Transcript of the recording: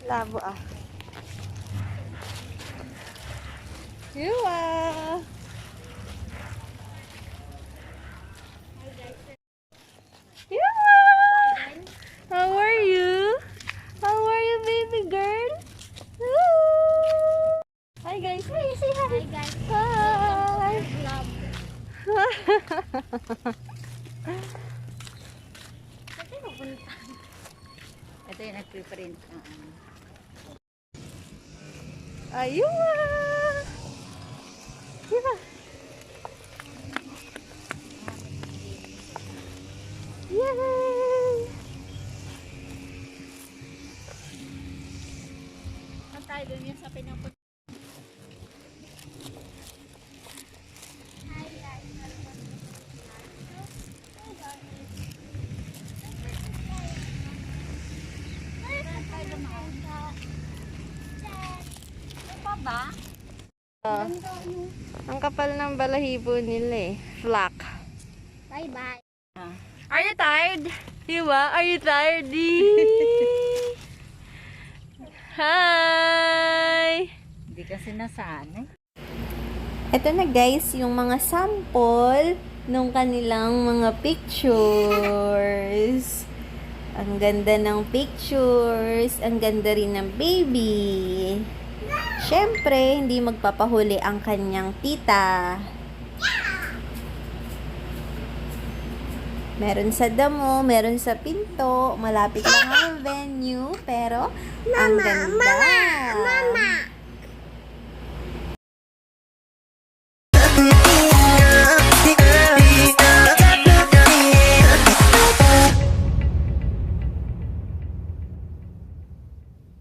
Labo Yuwa! Yuwa! How are you? How are you, baby girl? Woo! Hi guys! Hey, say hi! Hi guys! Hi! Ito yung nagpiprint. Ayuwa! Diba? Yay! Saan tayo dun yun sa pinapot? Ba? Ang kapal ng balahibo nila Flack. Bye-bye. Are you tired? Diba? Are you tired? Hi! Hindi kasi nasaan Ito na guys, yung mga sample nung kanilang mga pictures. Ang ganda ng pictures. Ang ganda rin ng baby. Siyempre, hindi magpapahuli ang kanyang tita. Meron sa damo, meron sa pinto. Malapit lang ang venue, pero ang ganda. Mama!